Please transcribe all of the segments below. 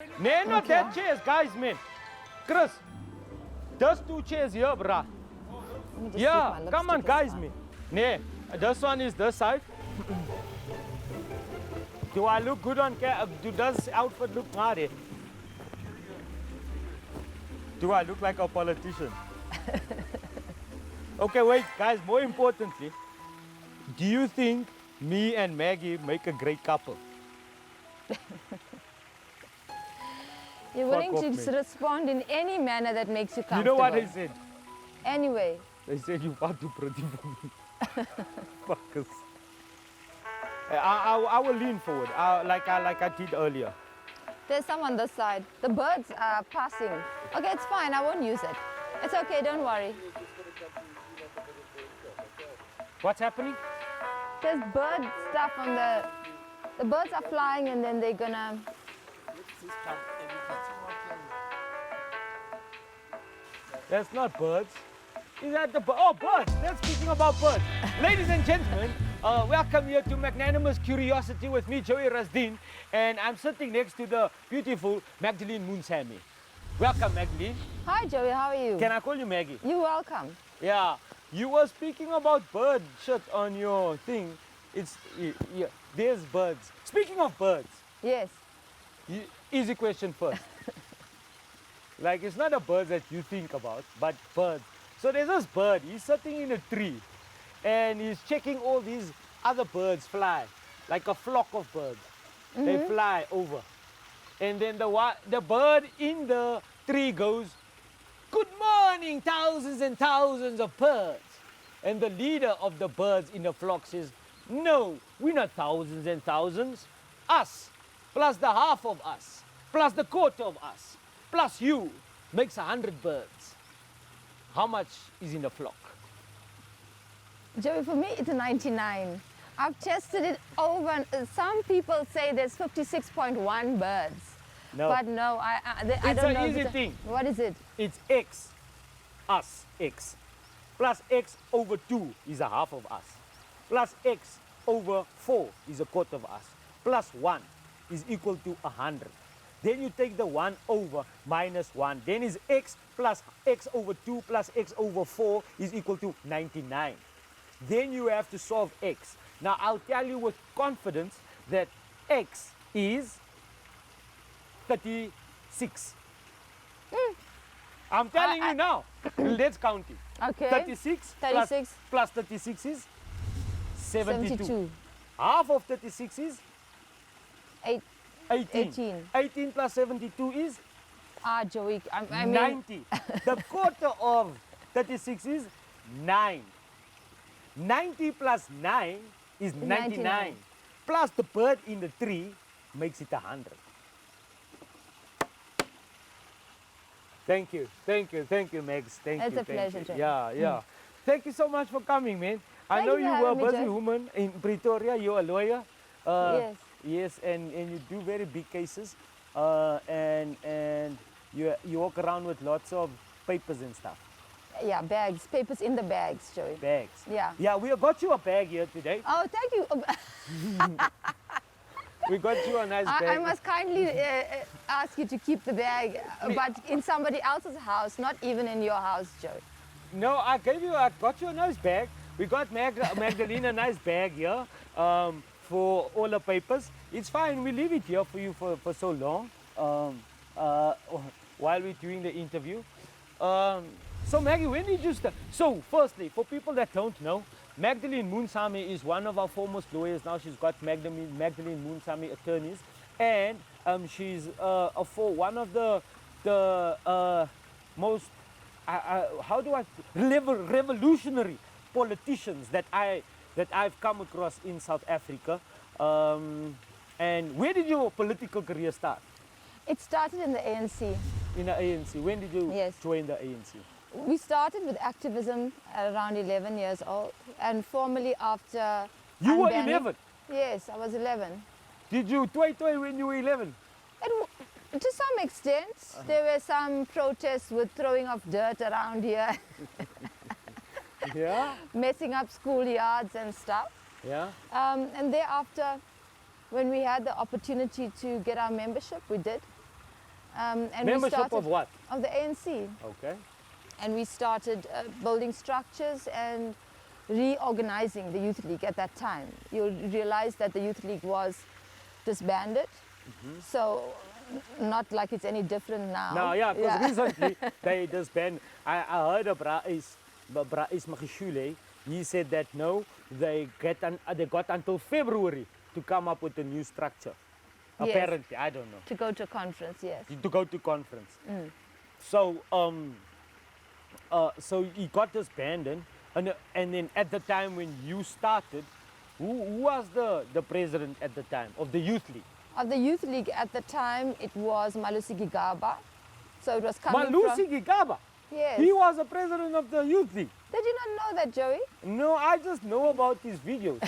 Nee, not that chairs, guys, man. Chris, those two chairs here, bruh. Yeah, come on, guys, man. Nee, this one is this side. Do I look good on camera? Does this outfit look naughty? Do I look like a politician? Okay, wait, guys, more importantly, do you think me and Maggie make a great couple? You're willing Fuck to off, mate. respond in any manner that makes you comfortable. You know what they said? Anyway, They said you far too pretty for me. Fuckers. I will lean forward, like I did earlier. there's some on this side. The birds are passing. Okay, it's fine. I won't use it. It's okay. Don't worry. What's happening? There's bird stuff on the birds are flying and then they're gonna. That's not birds. Is that the oh, birds? That's speaking about birds. Ladies and gentlemen, welcome here to Magnanimous Curiosity with me, Joey Rasdien, and I'm sitting next to the beautiful Magdalene Moonsamy. Welcome, Magdalene. Hi, Joey. How are you? Can I call you Maggie? You're welcome. Yeah, you were speaking about bird shit on your thing. Yeah, there's birds. Speaking of birds, Yes. easy question first. Like, it's not a bird that you think about, but birds. So there's this bird, he's sitting in a tree and he's checking all these other birds fly, like a flock of birds. They fly over. And then the bird in the tree goes, "Good morning, thousands and thousands of birds." And the leader of the birds in the flock says, "No, we're not thousands and thousands. Us, plus the half of us, plus the quarter of us, plus you, makes 100 birds. How much is in the flock?" Joey, for me, it's a 99. I've tested it over. Some people say there's 56.1 birds. No. But no, I It's don't an know. if easy it's a- thing. What is it? It's x, us, x, plus x over 2 is a half of us, plus x over 4 is a quarter of us, plus 1 is equal to 100. Then you take the 1 over minus 1. Then is x plus x over 2 plus x over 4 is equal to 99. Then you have to solve x. Now I'll tell you with confidence that x is 36. I'm telling you now. Let's count it. Okay. 36, 36. plus 36 is 72. 72. Half of 36 is 8. 18. 18. 18 plus 72 is Joey, I mean, 90. The quarter of 36 is 9. 90 plus 9 is 99. 99. Plus the bird in the tree makes it 100. Thank you, Megs. Thank It's you. a pleasure, Joey. Yeah. Thank you so much for coming, man. I Thank know you you for were a having me, busy Joey. woman in Pretoria. You're a lawyer. Yes. Yes, and you do very big cases, and you walk around with lots of papers and stuff. Yeah, bags, papers in the bags, Joey. Bags. Yeah. Yeah, we got you a bag here today. Oh, thank you. We got you a nice bag. I must kindly ask you to keep the bag, but in somebody else's house, not even in your house, Joey. No, I got you a nice bag. We got Magdalene a nice bag here for all the papers. It's fine. We leave it here for you for so long while we're doing the interview. So Maggie, when did you start? So firstly, for people that don't know, Magdalene Moonsamy is one of our foremost lawyers. Now she's got Magdalene Moonsamy attorneys, and she's for one of the most revolutionary politicians that I've come across in South Africa. And where did your political career start? It started in the ANC. In the ANC. When did you Yes. join the ANC? We started with activism at around 11 years old, and formally after. You were unbanning- 11. Yes, I was 11. Did you toy when you were 11? To some extent, there were some protests with throwing of dirt around here, Yeah. messing up schoolyards and stuff. Yeah. And thereafter, when we had the opportunity to get our membership, we did. And Membership of what? Of the ANC. Okay. And we started building structures and reorganizing the Youth League at that time. You'll realize that the Youth League was disbanded. So not like it's any different now. Now, yeah, because recently they disbanded. I heard of Brais Magishule. He said that no, they got until February to come up with a new structure. Yes. Apparently, I don't know. To go to a conference, yes. To go to conference. So, so he got disbanded, and then at the time when you started, who was the president at the time of the Youth League? Of the Youth League at the time, it was Malusi Gigaba. So it was coming Malusi from... Gigaba? Yes. He was the president of the Youth League. Did you not know that, Joey? No, I just know about his videos.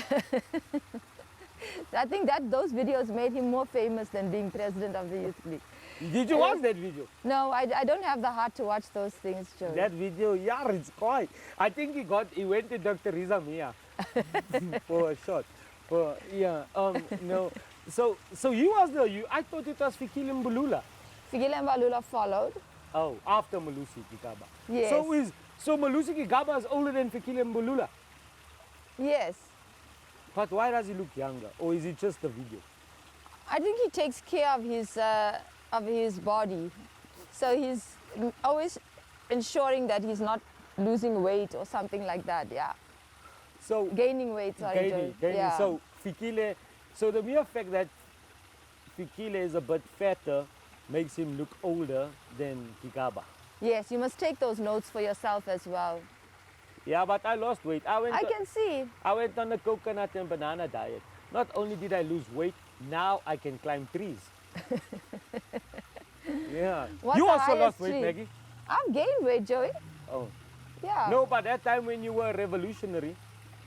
I think that those videos made him more famous than being president of the Youth League. Did you watch that video? No, I don't have the heart to watch those things, Joey. That video, yeah, it's quite. I think he went to Dr. Riza Mia for a shot. No. So he was I thought it was Fikile Mbulula. Fikile Mbalula followed. Oh, after Malusi Gigaba. Yes. So Malusi Gigaba is older than Fikile Mbulula. Yes. But why does he look younger? Or is it just the video? I think he takes care of his body. So he's always ensuring that he's not losing weight or something like that, yeah. So gaining weight, sorry. Gaining. Yeah. So Fikile, so the mere fact that Fikile is a bit fatter makes him look older than Gigaba. Yes, you must take those notes for yourself as well. Yeah, but I lost weight. I can see. I went on a coconut and banana diet. Not only did I lose weight, now I can climb trees. Yeah. What's you the also lost highest weight, tree? Maggie? I've gained weight, Joey. Oh. Yeah. No, but that time when you were revolutionary.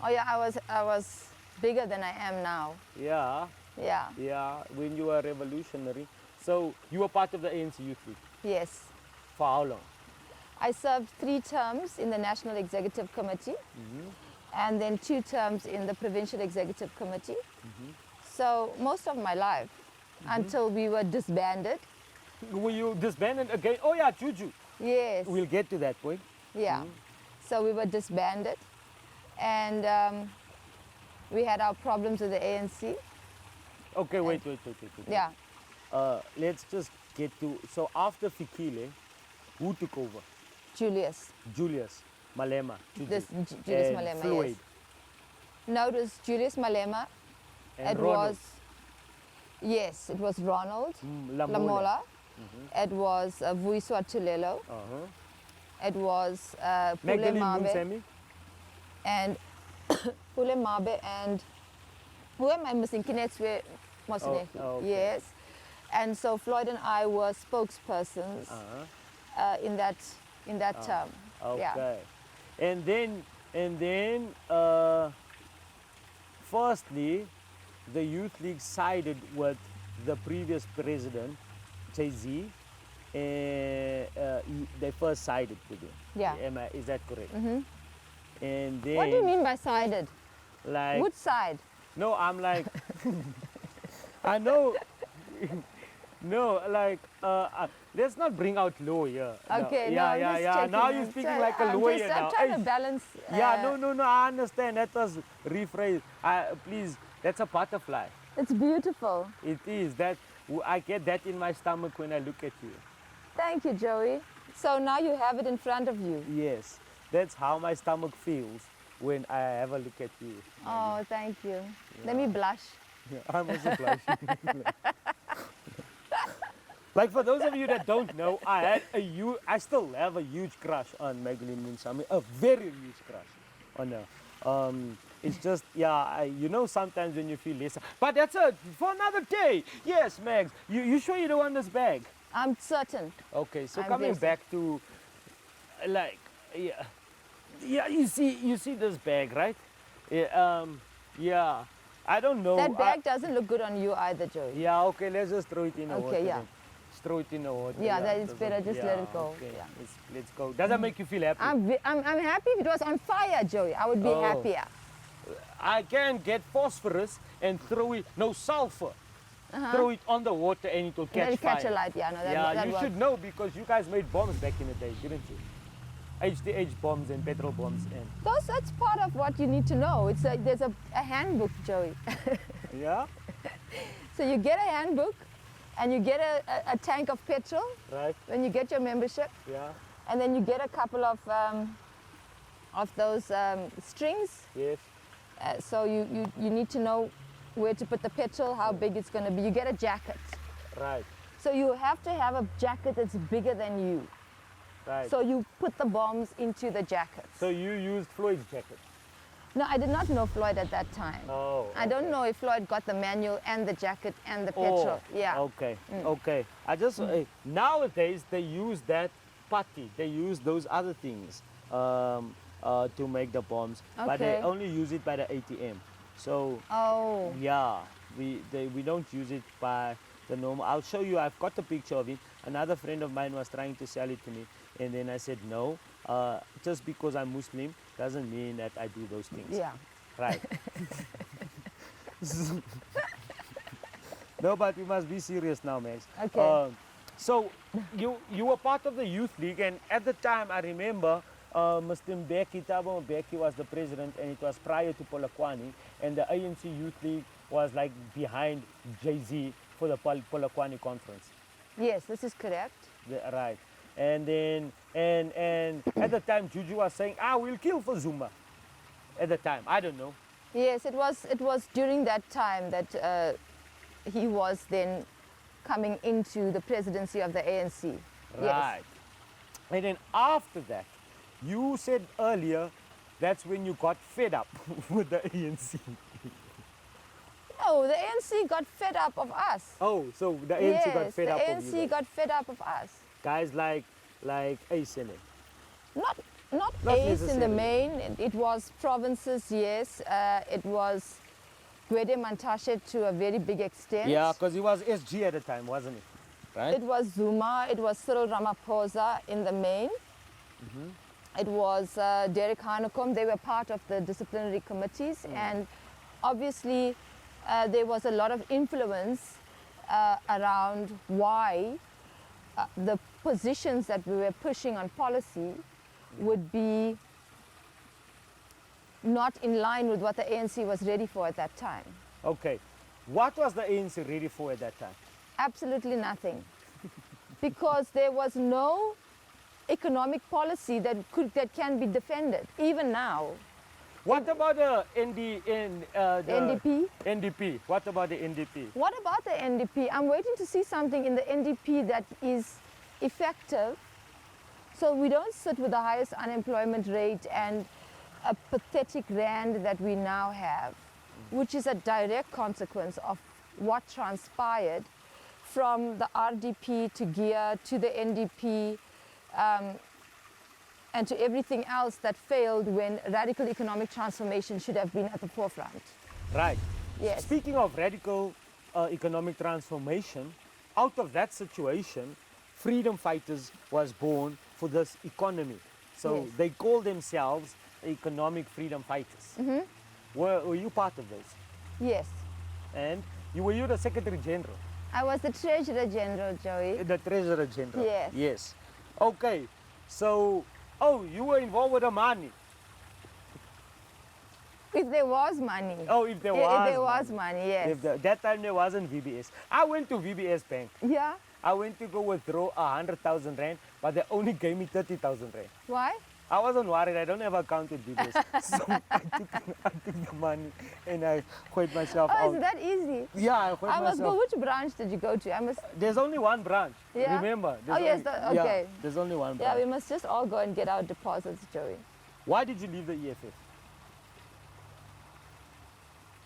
Oh yeah, I was bigger than I am now. Yeah. Yeah. Yeah, when you were revolutionary. So you were part of the ANC Youth League. Yes. For how long? I served 3 terms in the National Executive Committee and then 2 terms in the Provincial Executive Committee. So most of my life until we were disbanded. Were you disbanded again? Oh yeah, Juju. Yes. We'll get to that point. Yeah. So we were disbanded and we had our problems with the ANC. Okay, wait. Yeah. Let's just get to, so after Fikile, who took over? Julius Malema. Julius and Malema, Floyd. yes. No, it was Julius Malema. And It Ronald. it was Ronald Lamola. It was Vuiswa Tulelo. It was Pule Magdalene Mabe Moonsamy. and Pule Mabe and who am I missing? Kinetswe Mosineki. okay. Yes. And so Floyd and I were spokespersons in that term. Okay. Yeah. And then firstly, the Youth League sided with the previous president, Jay-Z. They first sided with him. Yeah. Is that correct? And then, What do you mean by sided? like, Which side? no, I'm like, I know. No, like, let's not bring out law here. Okay, no. no, I'm just Yeah. checking. Now you're speaking like a lawyer now. I'm trying Hey. to balance. Yeah, no, I understand. That was rephrased. Please, that's a butterfly. It's beautiful. It is. I get that in my stomach when I look at you. Thank you, Joey. So now you have it in front of you. Yes, that's how my stomach feels when I have a look at you. Oh, thank you. Let me blush. Yeah, I'm also blushing. Like, for those of you that don't know, I still have a huge crush on Magdalene Moonsamy, a very huge crush on her. It's just, sometimes when you feel less. But that's for another day. Yes, Mags. You sure you don't want this bag? I'm certain. Okay, so I'm coming very back to, like, you see this bag, right? Yeah. I don't know. That bag doesn't look good on you either, Joey. Yeah, okay, let's just throw it in the water. Okay, yeah. Then. Just throw it in the water. Yeah, that is better. Just let it go. Okay, Yeah. let's go. Does that make you feel happy? I'm happy if it was on fire, Joey. I would be Oh. happier. I can get phosphorus and throw it, no sulfur. throw it on the water and it will Then catch fire. catch a light, yeah. No, that, Yeah, that you works. should know because you guys made bombs back in the day, didn't you? HDH bombs and petrol bombs and That's part of what you need to know. There's a handbook, Joey. yeah, So you get a handbook and you get a tank of petrol right, when you get your membership, yeah, and then you get a couple of those strings. yes, So you need to know where to put the petrol, how big it's going to be. You get a jacket. right, So you have to have a jacket that's bigger than you. right. So you put the bombs into the jacket. So you used Floyd's jacket. No, I did not know Floyd at that time. Oh, I don't okay. know if Floyd got the manual and the jacket and the Oh, petrol. Yeah. Okay, okay. I just nowadays they use that putty. They use those other things to make the bombs, but they Okay. only use it by the ATM. So Oh. yeah, we don't use it by the normal. I'll show you. I've got a picture of it. Another friend of mine was trying to sell it to me, and then I said no. Just because I'm Muslim doesn't mean that I do those things. Yeah. Right. No, but we must be serious now, Max. Okay. So you were part of the youth league, and at the time I remember Mr. Mbeki, Thabo Mbeki was the president, and it was prior to Polokwane, and the ANC youth league was like behind Jay-Z for the Polokwane conference. Yes, this is correct. Right. And then and at the time Juju was saying, we'll kill for Zuma. At the time, I don't know. Yes, it was during that time that he was then coming into the presidency of the ANC. Right. And then after that, you said earlier that's when you got fed up with the ANC. No, the ANC got fed up of us. Oh, so the ANC got Yes, fed the up of you ANC guys. got fed up of us. Guys like ASN. Not Not Ace in the necessarily. main. It was provinces, yes. It was Gwede Mantashe to a very big extent. Yeah, because he was SG at the time, wasn't it? Right? It was Zuma, it was Cyril Ramaphosa in the main. It was Derek Hanekom. They were part of the disciplinary committees, and obviously there was a lot of influence around why the positions that we were pushing on policy would be not in line with what the ANC was ready for at that time. Okay. What was the ANC ready for at that time? Absolutely nothing. Because there was no economic policy that can be defended, even now. What about the NDP? NDP. What about the NDP? What about the NDP? I'm waiting to see something in the NDP that is effective, so we don't sit with the highest unemployment rate and a pathetic rand that we now have, which is a direct consequence of what transpired from the RDP to GEAR to the NDP and to everything else that failed when radical economic transformation should have been at the forefront. Right. Yes. Speaking of radical economic transformation, out of that situation, freedom fighters was born for this economy. So Yes. they call themselves economic freedom fighters. Were you part of those? Yes. And were you the Secretary General? I was the Treasurer General, Joey. The Treasurer General? Yes. Yes. Okay. So, you were involved with the money. If there was money. Oh, if there If was there was money, yes. If that time there wasn't VBS. I went to VBS Bank. Yeah? I went to go withdraw 100,000 rand, but they only gave me 30,000 rand. Why? I wasn't worried. I don't have account with VBS. So I took the money and I quit myself Oh, out. is that easy? Yeah, I quit I must myself. go. Which branch did you go to? I must. There's only one branch. Yeah? Remember? Oh, yes, only, okay. Yeah, there's only one Yeah, branch. we must just all go and get our deposits, Joey. Why did you leave the EFF?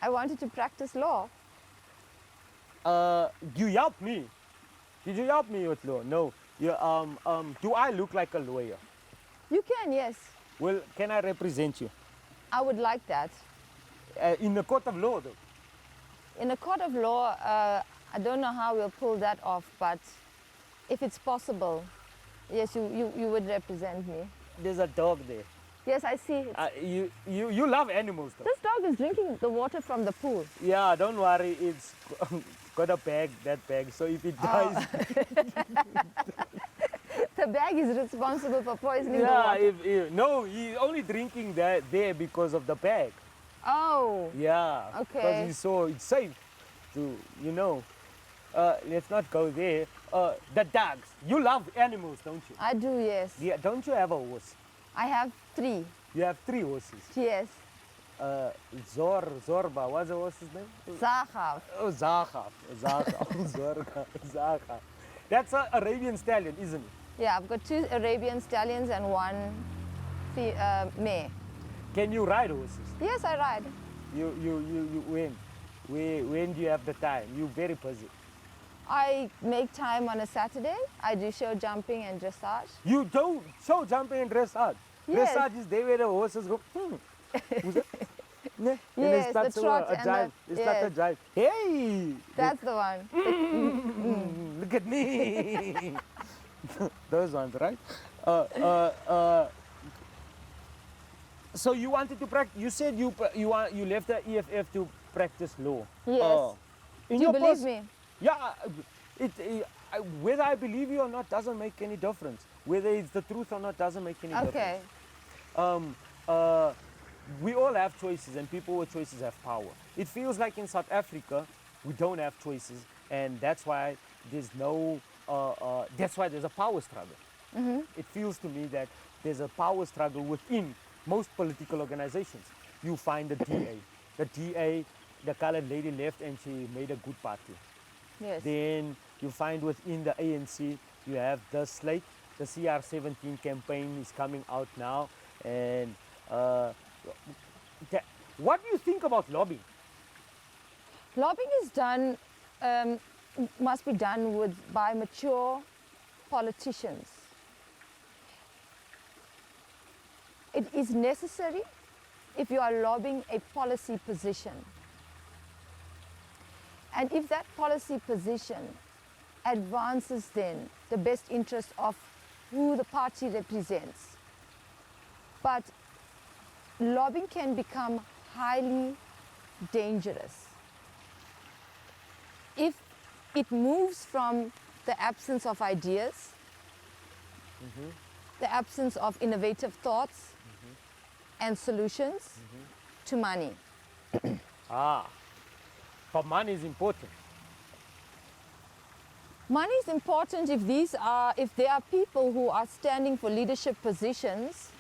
I wanted to practice law. You helped me. Did you help me with law? No. You, do I look like a lawyer? You can, yes. Well, can I represent you? I would like that. In the court of law, though. In a court of law, I don't know how we'll pull that off, but if it's possible, yes, you would represent me. There's a dog there. Yes, I see it. You love animals, though. This dog is drinking the water from the pool. Yeah, don't worry. It's got a bag, that bag. So if it dies, The bag is responsible for poisoning the yeah, water. no, he's only drinking that there because of the bag. Oh, Yeah, because Okay. he saw it's safe to, you know. Let's not go there. The dogs. You love animals, don't you? I do, yes. Yeah, don't you have a horse? I have 3. You have 3 horses. Yes. Zorba, what's the horse's name? Zahav. Oh, Zahaf. Zorba, Zahaf. That's an Arabian stallion, isn't it? Yeah, I've got 2 Arabian stallions and 1 mare. Can you ride horses? Yes, I ride. You when do you have the time? You're very busy. I make time on a Saturday. I do show jumping and dressage. You don't show jumping and dressage. Yes. Dressage is there where the horses go, Who's that? Nah. And they Yes, start the to, trot a and drive. the- They start to yes. drive. Hey! That's the one. Look at me. Those ones, right? So you wanted to practice. You said you left the EFF to practice law. Yes. In Do you your believe pers- me? Yeah. Whether I believe you or not doesn't make any difference. Whether it's the truth or not doesn't make any Okay. difference. We all have choices, and people with choices have power. It feels like in South Africa we don't have choices, and that's why there's no. That's why there's a power struggle. It feels to me that there's a power struggle within most political organizations. You find the DA. The DA, the colored lady left and she made a good party. Yes. Then you find within the ANC, you have the slate. The CR17 campaign is coming out now. And what do you think about lobbying? Lobbying is done, must be done by mature politicians. It is necessary if you are lobbying a policy position. And if that policy position advances then the best interest of who the party represents. But lobbying can become highly dangerous if it moves from the absence of ideas, the absence of innovative thoughts and solutions to money. But money is important. Money is important if there are people who are standing for leadership positions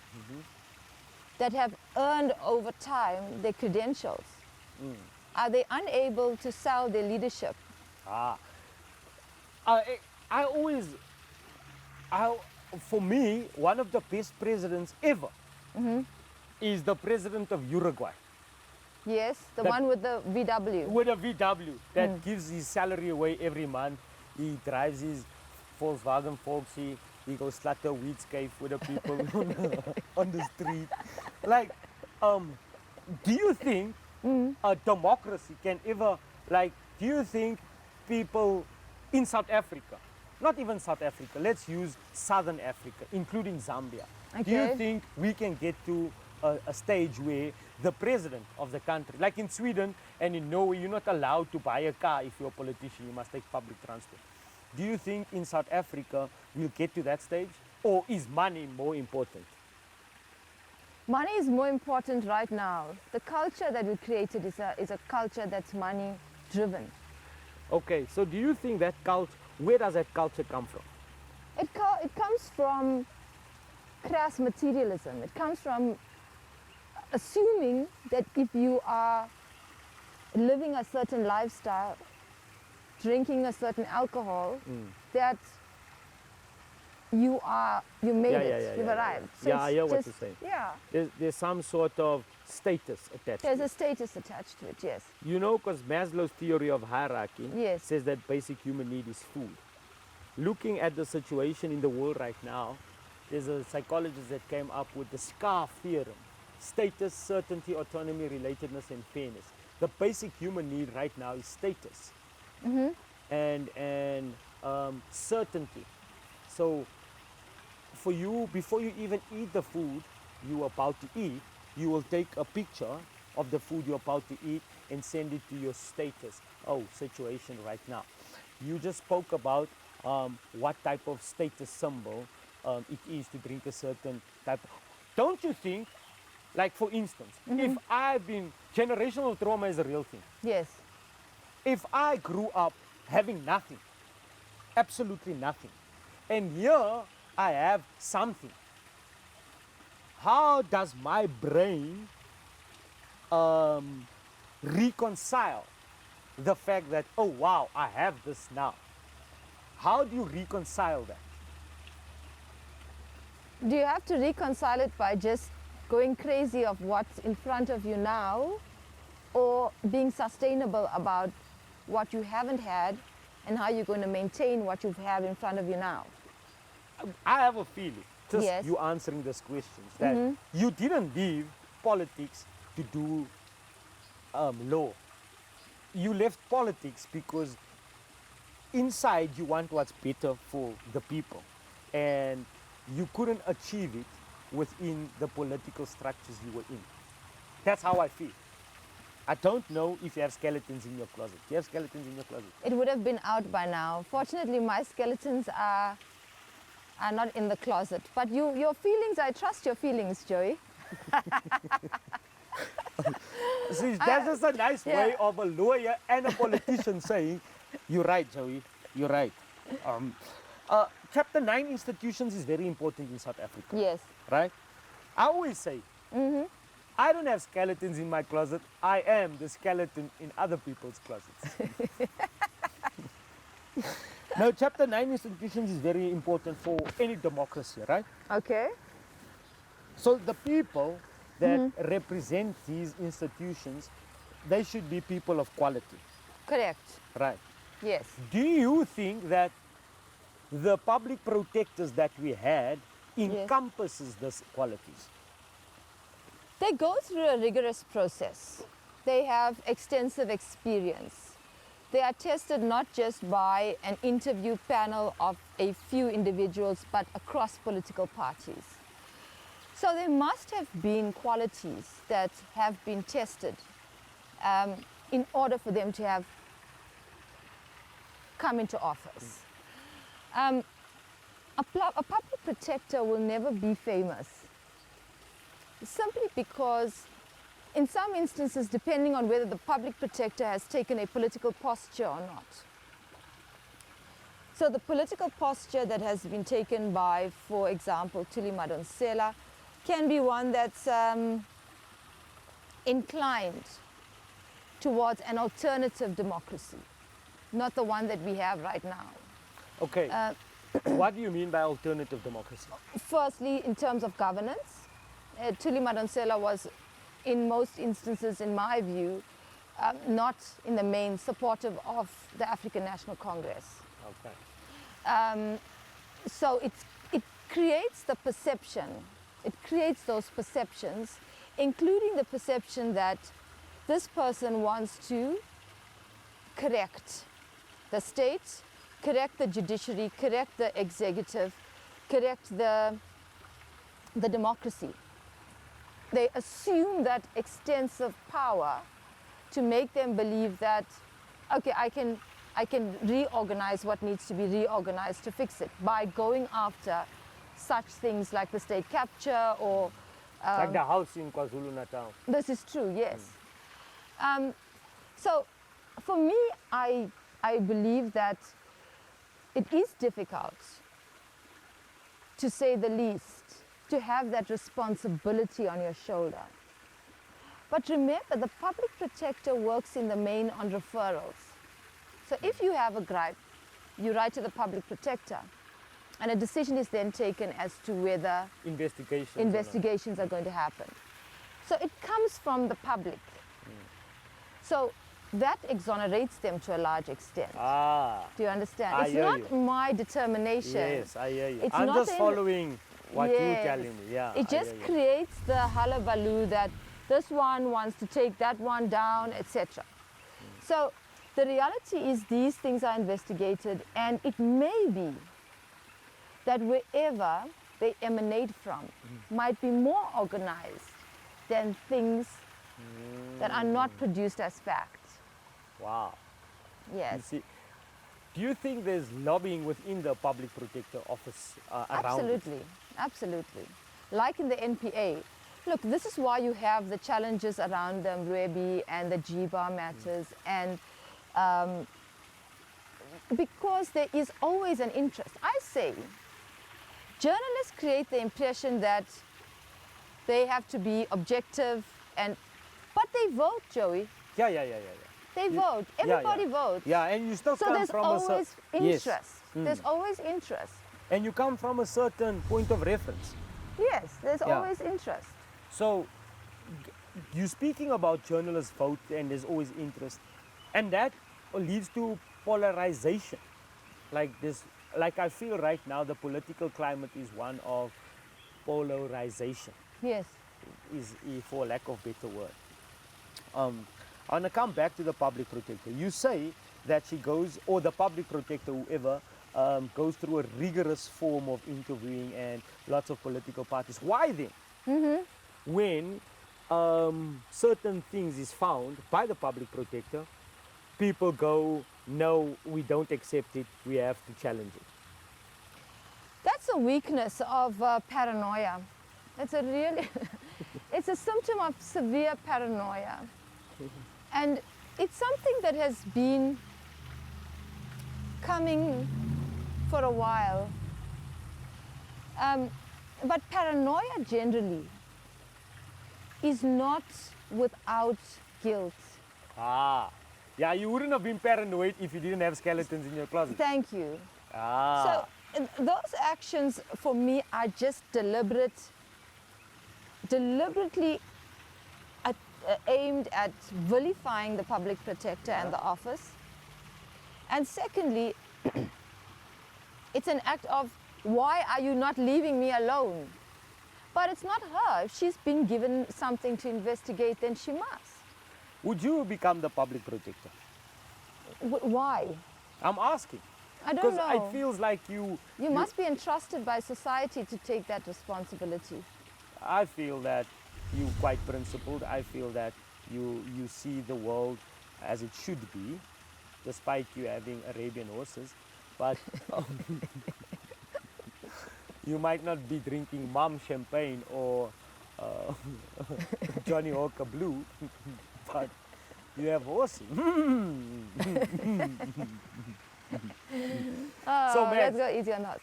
that have earned over time their credentials. Are they unable to sell their leadership? For me, one of the best presidents ever is the president of Uruguay. Yes, the That- one with the VW. With a VW that gives his salary away every month. He drives his Volkswagen Volksy. He goes slaughter weed cave with the people on the street. Like, do you think a democracy can ever, do you think people in South Africa, not even South Africa, let's use Southern Africa, including Zambia. Do you Okay. think we can get to a stage where the president of the country, like in Sweden and in Norway, you're not allowed to buy a car if you're a politician, you must take public transport. Do you think in South Africa we'll get to that stage? Or is money more important? Money is more important right now. The culture that we created is a culture that's money driven. Okay, so do you think that where does that culture come from? It comes from crass materialism. It comes from assuming that if you are living a certain lifestyle, drinking a certain alcohol, that you made it, you've arrived. So Yeah, I it's hear what just- you're saying. Yeah, There's some sort of status attached there's to a it. status attached to it, yes. You know, because Maslow's theory of hierarchy Yes. says that basic human need is food. Looking at the situation in the world right now, there's a psychologist that came up with the SCAR theorem: status, certainty, autonomy, relatedness, and fairness. The basic human need right now is status and certainty. So for you, before you even eat the food you're about to eat, you will take a picture of the food you're about to eat and send it to your status. Oh, situation right now. You just spoke about what type of status symbol it is to drink a certain type. Don't you think, like for instance, if I've been, generational trauma is a real thing. Yes. If I grew up having nothing, absolutely nothing, and here I have something, how does my brain reconcile the fact that, oh wow, I have this now? How do you reconcile that? Do you have to reconcile it by just going crazy of what's in front of you now, or being sustainable about what you haven't had and how you're going to maintain what you have in front of you now? I have a feeling, just Yes. you answering these questions, that you didn't leave politics to do law. You left politics because inside you want what's better for the people, and you couldn't achieve it within the political structures you were in. That's how I feel. I don't know if you have skeletons in your closet. Do you have skeletons in your closet? It would have been out by now. Fortunately, my skeletons are not in the closet. But your feelings, I trust your feelings, Joey. See, that's just a nice yeah. way of a lawyer and a politician saying, you're right, Joey, you're right. Chapter 9 institutions is very important in South Africa, Yes. right? I always say, I don't have skeletons in my closet. I am the skeleton in other people's closets. Now, Chapter 9 institutions is very important for any democracy, right? Okay. So the people that represent these institutions, they should be people of quality, Correct. right? Yes. Do you think that the public protectors that we had encompasses these qualities? They go through a rigorous process. They have extensive experience. They are tested not just by an interview panel of a few individuals, but across political parties. So there must have been qualities that have been tested in order for them to have come into office. A public protector will never be famous, simply because in some instances, depending on whether the public protector has taken a political posture or not. So the political posture that has been taken by, for example, Thuli Madonsela, can be one that's inclined towards an alternative democracy, not the one that we have right now. Okay, what do you mean by alternative democracy? Firstly, in terms of governance, Thuli Madonsela was, in most instances, in my view, not in the main supportive of the African National Congress. Okay. So it creates the perception, it creates those perceptions, including the perception that this person wants to correct the state, correct the judiciary, correct the executive, correct the democracy. They assume that extensive power to make them believe that, okay, I can reorganize what needs to be reorganized to fix it by going after such things like the state capture or... like the house in KwaZulu-Natal. This is true, yes. So for me, I believe that it is difficult, to say the least, to have that responsibility on your shoulder. But remember, the public protector works in the main on referrals. So if you have a gripe, you write to the public protector, and a decision is then taken as to whether investigations are going to happen. So it comes from the public. So that exonerates them to a large extent. Do you understand? It's not my determination. Yes, I hear you. It's I'm not just following what you're telling me. Yeah, it just creates the hullabaloo that this one wants to take that one down, etc. So the reality is these things are investigated, and it may be that wherever they emanate from might be more organized than things that are not produced as facts. Wow. You Yes. see, do you think there's lobbying within the public protector office around it? Absolutely, absolutely. Like in the NPA. Look, this is why you have the challenges around the Mrwebi and the G-Bar matters, and because there is always an interest. I say, journalists create the impression that they have to be objective, but they vote, Joey. Yeah. They You- vote. yeah, Everybody yeah. votes. Yeah, and you still So come there's from always interest. Yes. There's always interest. And you come from a certain point of reference. Yes, there's Yeah. always interest. So, you're speaking about journalists vote and there's always interest. And that leads to polarization. Like I feel right now the political climate is one of polarization, Yes. for lack of better word. I want to come back to the public protector. You say that she goes, or the public protector, whoever, goes through a rigorous form of interviewing and lots of political parties. Why then? When certain things is found by the public protector, people go, no, we don't accept it, we have to challenge it. That's a weakness of paranoia. It's a really, it's a symptom of severe paranoia. And it's something that has been coming for a while. But paranoia generally is not without guilt. Yeah, you wouldn't have been paranoid if you didn't have skeletons in your closet. Thank you. Ah. So those actions for me are just deliberately aimed at vilifying the public protector and the office. And secondly, it's an act of, why are you not leaving me alone? But it's not her. If she's been given something to investigate, then she must. Would you become the public protector? Why? I'm asking. I don't Because know. it feels like you must be entrusted by society to take that responsibility. I feel that you're quite principled. I feel that you see the world as it should be, despite you having Arabian horses. But you might not be drinking Mum champagne or Johnny Walker Blue, but you have horses. So, Max, let's go easy on us.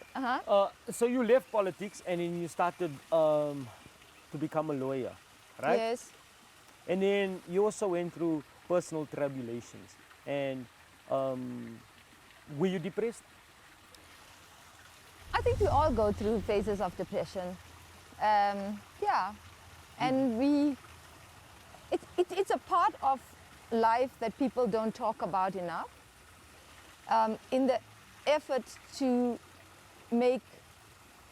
so you left politics and then you started to become a lawyer, right? Yes. And then you also went through personal tribulations. And were you depressed? I think we all go through phases of depression. Yeah. And it's a part of life that people don't talk about enough. In the effort to make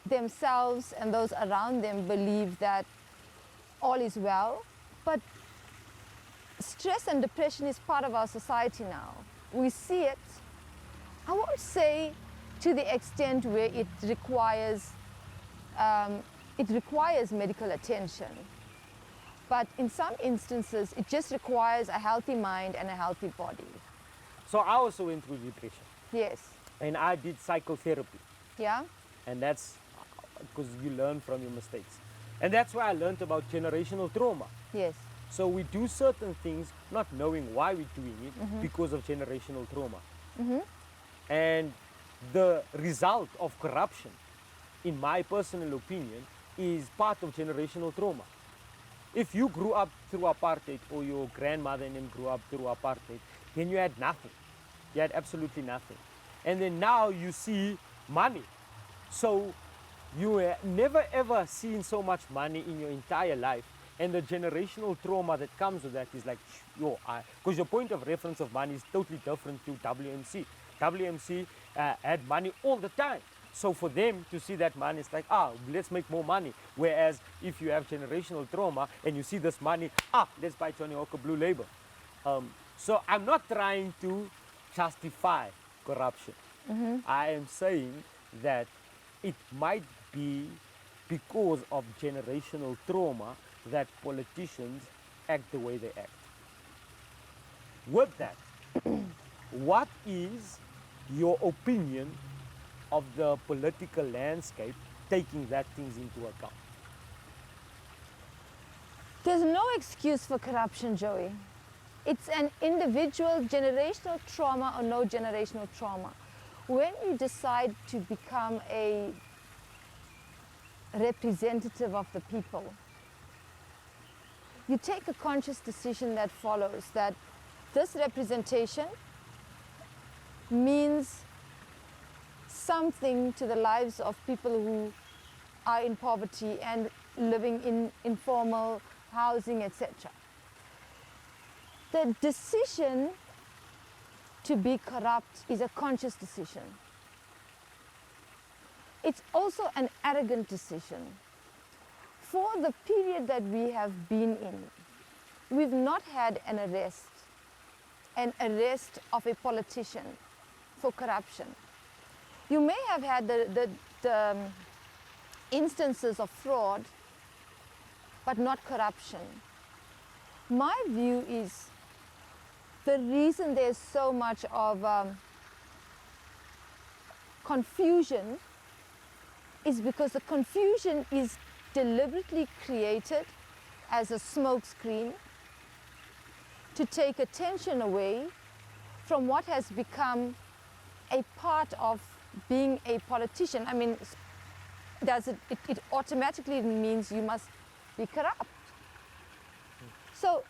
themselves and those around them believe that all is well. But stress and depression is part of our society now. We see it. I won't say to the extent where it requires medical attention. But in some instances, it just requires a healthy mind and a healthy body. So I also went through depression. Yes. And I did psychotherapy. Yeah? And that's because you learn from your mistakes. And that's why I learned about generational trauma. Yes. So we do certain things not knowing why we're doing it because of generational trauma. And the result of corruption, in my personal opinion, is part of generational trauma. If you grew up through apartheid, or your grandmother and them grew up through apartheid, then you had nothing. You had absolutely nothing. And then now you see money. So you have never ever seen so much money in your entire life. And the generational trauma that comes with that is like, because your point of reference of money is totally different to WMC. WMC had money all the time. So for them to see that money, it's like, let's make more money. Whereas if you have generational trauma and you see this money, let's buy Johnny Walker Blue Label. So I'm not trying to justify corruption. I am saying that it might be because of generational trauma that politicians act the way they act. with that, what is your opinion of the political landscape taking that things into account? There's no excuse for corruption, Joey. It's an individual generational trauma or no generational trauma. When you decide to become a representative of the people, you take a conscious decision that follows that this representation means something to the lives of people who are in poverty and living in informal housing, etc. The decision to be corrupt is a conscious decision. It's also an arrogant decision. For the period that we have been in, we've not had an arrest of a politician for corruption. You may have had the instances of fraud, but not corruption. My view is the reason there's so much of confusion is because the confusion is deliberately created as a smokescreen to take attention away from what has become a part of being a politician. I mean, it automatically means you must be corrupt. So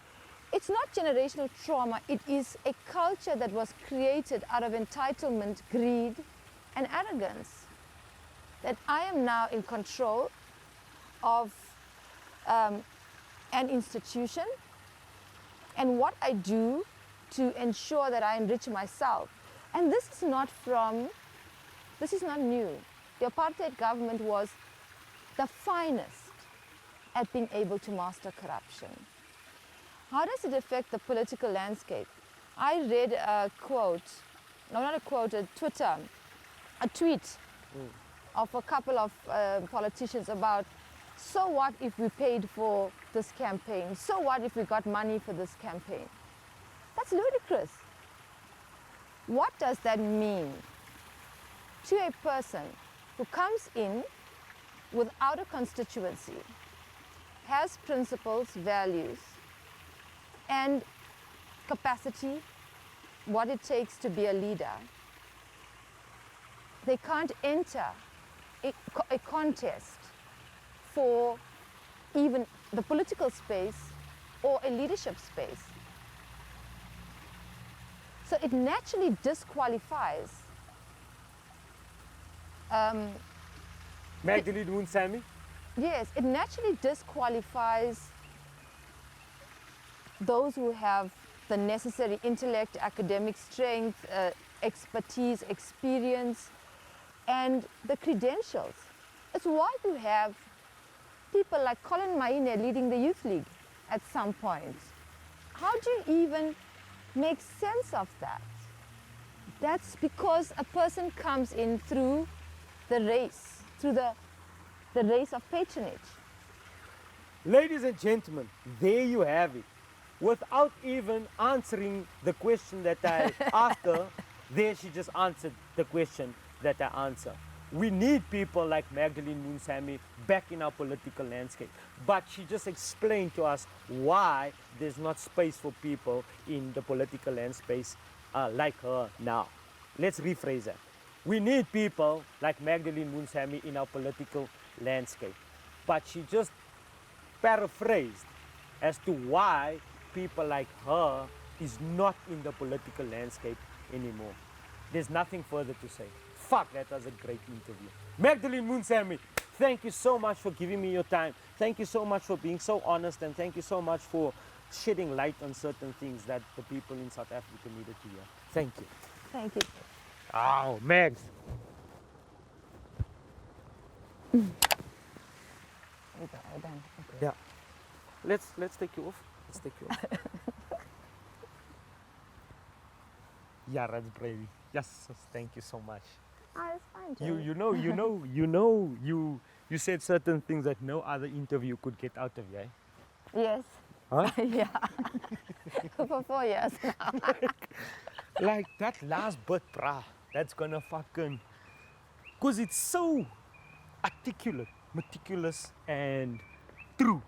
it's not generational trauma, it is a culture that was created out of entitlement, greed, and arrogance. That I am now in control of an institution and what I do to ensure that I enrich myself. And this is not new. The apartheid government was the finest at being able to master corruption. How does it affect the political landscape? I read a quote, no, not a quote, a tweet of a couple of politicians about, so what if we paid for this campaign? So what if we got money for this campaign? That's ludicrous. What does that mean to a person who comes in without a constituency, has principles, values, and capacity, what it takes to be a leader? They can't enter a contest for even the political space or a leadership space. So it naturally disqualifies Magdalene Moonsamy? Yes, it naturally disqualifies those who have the necessary intellect, academic strength, expertise, experience, and the credentials. It's why you have people like Colin Maine leading the Youth League at some point. How do you even make sense of that? That's because a person comes in through the race, through the race of patronage. Ladies and gentlemen, there you have it. Without even answering the question that I asked her, there she just answered the question that I answered. We need people like Magdalene Moonsamy back in our political landscape. But she just explained to us why there's not space for people in the political landscape like her now. Let's rephrase that. We need people like Magdalene Moonsamy in our political landscape. But she just paraphrased as to why people like her is not in the political landscape anymore. There's nothing further to say. Fuck, that was a great interview. Magdalene Moonsamy, thank you so much for giving me your time. Thank you so much for being so honest, and thank you so much for shedding light on certain things that the people in South Africa needed to hear. Thank you. Thank you. Oh, Mags. We're done. Okay. Yeah. Let's take you off. Let's take you off. Yeah, that's brave. Yes, thank you so much. Ah, it's fine, Joey. You said certain things that no other interview could get out of you. Eh? Yes. Huh? Yeah. For 4 years now. Like that last bird, brah, that's gonna fucking, cause it's so articulate, meticulous and true.